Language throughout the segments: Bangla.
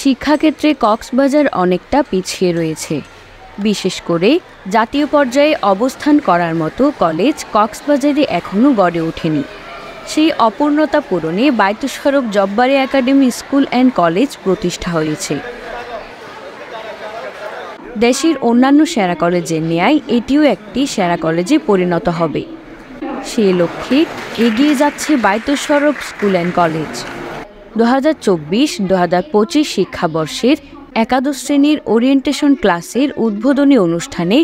শিক্ষাক্ষেত্রে কক্সবাজার অনেকটা পিছিয়ে রয়েছে। বিশেষ করে জাতীয় পর্যায়ে অবস্থান করার মতো কলেজ কক্সবাজারে এখনও গড়ে ওঠেনি। সেই অপূর্ণতা পূরণে বায়তুল সড়ক জব্বারে একাডেমি স্কুল অ্যান্ড কলেজ প্রতিষ্ঠা হয়েছে। দেশের অন্যান্য সেরা কলেজের ন্যায় এটিও একটি সেরা কলেজে পরিণত হবে। সেই লক্ষ্যে এগিয়ে যাচ্ছে বায়তুল সড়ক স্কুল অ্যান্ড কলেজ। 2024-2025 শিক্ষাবর্ষের একাদশ শ্রেণীর ওরিয়েন্টেশন ক্লাসের উদ্বোধনী অনুষ্ঠানে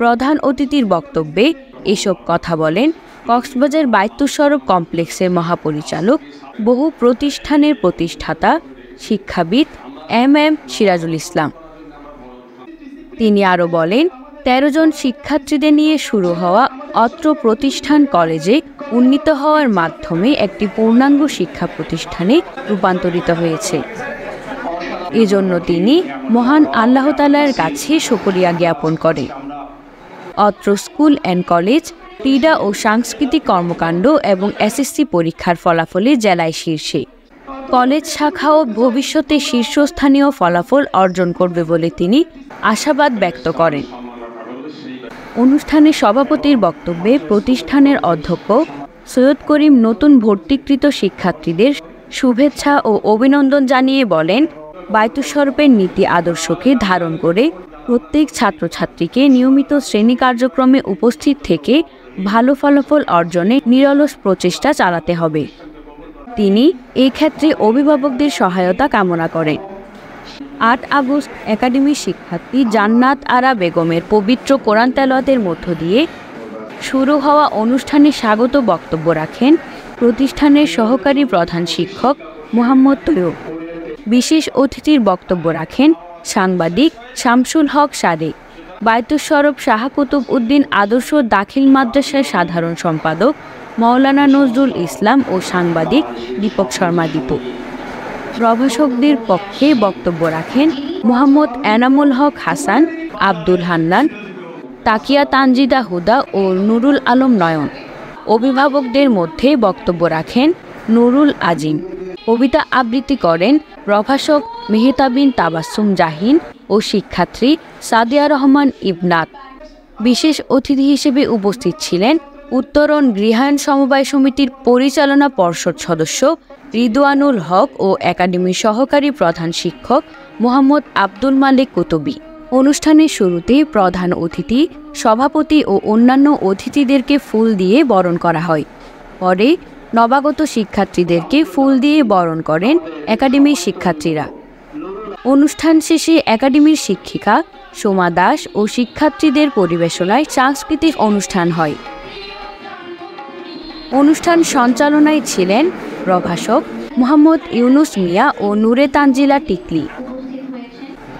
প্রধান অতিথির বক্তব্যে এসব কথা বলেন কক্সবাজার বায়তুল সড়ক কমপ্লেক্সের মহাপরিচালক, বহু প্রতিষ্ঠানের প্রতিষ্ঠাতা, শিক্ষাবিদ এম সিরাজুল ইসলাম। তিনি আরও বলেন, 13 জন শিক্ষার্থীদের নিয়ে শুরু হওয়া অত্র প্রতিষ্ঠান কলেজে উন্নীত হওয়ার মাধ্যমে একটি পূর্ণাঙ্গ শিক্ষা প্রতিষ্ঠানে রূপান্তরিত হয়েছে। এজন্য তিনি মহান আল্লাহ তাআলার কাছে শুকরিয়া জ্ঞাপন করেন। অত্র স্কুল অ্যান্ড কলেজ ক্রীড়া ও সাংস্কৃতিক কর্মকাণ্ড এবং এসএসসি পরীক্ষার ফলাফলে জেলায় শীর্ষে। কলেজ শাখাও ভবিষ্যতে শীর্ষস্থানীয় ফলাফল অর্জন করবে বলে তিনি আশাবাদ ব্যক্ত করেন। অনুষ্ঠানে সভাপতির বক্তব্যে প্রতিষ্ঠানের অধ্যক্ষ সৈয়দ করিম নতুন ভর্তিকৃত শিক্ষার্থীদের শুভেচ্ছা ও অভিনন্দন জানিয়ে বলেন, বায়তুল সড়কের নীতি আদর্শকে ধারণ করে প্রত্যেক ছাত্রছাত্রীকে নিয়মিত শ্রেণী কার্যক্রমে উপস্থিত থেকে ভালো ফলাফল অর্জনে নিরলস প্রচেষ্টা চালাতে হবে। তিনি এই ক্ষেত্রে অভিভাবকদের সহায়তা কামনা করেন। 8 আগস্ট একাডেমির শিক্ষার্থী জান্নাত আরা বেগমের পবিত্র কোরআন তেলাওয়াতের মধ্য দিয়ে শুরু হওয়া অনুষ্ঠানে স্বাগত বক্তব্য রাখেন প্রতিষ্ঠানের সহকারী প্রধান শিক্ষক মোহাম্মদ তৈয়ব। বিশেষ অতিথির বক্তব্য রাখেন সাংবাদিক শামসুল হক সাদেক, বায়তুল সড়ক শাহ কুতুব উদ্দিন আদর্শ দাখিল মাদ্রাসার সাধারণ সম্পাদক মাওলানা নজরুল ইসলাম ও সাংবাদিক দীপক শর্মা দীপু। প্রভাষকদের পক্ষে বক্তব্য রাখেন মোহাম্মদ এনামুল হক হাসান, আব্দুল হান্নান, তাকিয়া তানজিদা হুদা ও নুরুল আলম নয়ন। অভিভাবকদের মধ্যে বক্তব্য রাখেন নুরুল আজিম। কবিতা আবৃত্তি করেন প্রভাষক মেহতাবিন তাবাসসুম জাহিন ও শিক্ষার্থী সাদিয়া রহমান ইবনাত। বিশেষ অতিথি হিসেবে উপস্থিত ছিলেন উত্তরণ গৃহায়ণ সমবায় সমিতির পরিচালনা পর্ষদ সদস্য রিদওয়ানুল হক ও একাডেমির সহকারী প্রধান শিক্ষক মোহাম্মদ আব্দুল মালেক কুতুবী। অনুষ্ঠানের শুরুতে প্রধান অতিথি, সভাপতি ও অন্যান্য অতিথিদেরকে ফুল দিয়ে বরণ করা হয়। পরে নবাগত শিক্ষার্থীদেরকে ফুল দিয়ে বরণ করেন একাডেমির শিক্ষার্থীরা। অনুষ্ঠান শেষে একাডেমির শিক্ষিকা সোমা দাস ও শিক্ষার্থীদের পরিবেশনায় সাংস্কৃতিক অনুষ্ঠান হয়। অনুষ্ঠান সঞ্চালনায় ছিলেন প্রভাষক মোহাম্মদ ইউনুস মিয়া ও নূরে তানজিলা টিকলি।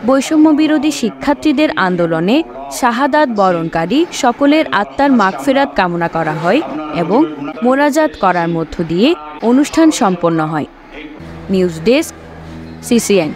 বৈষম্য বিরোধী শিক্ষার্থীদের আন্দোলনে শাহাদাত বরণকারী সকলের আত্মার মাগফিরাত কামনা করা হয় এবং মোনাজাত করার মধ্য দিয়ে অনুষ্ঠান সম্পন্ন হয়। News desk, CCN।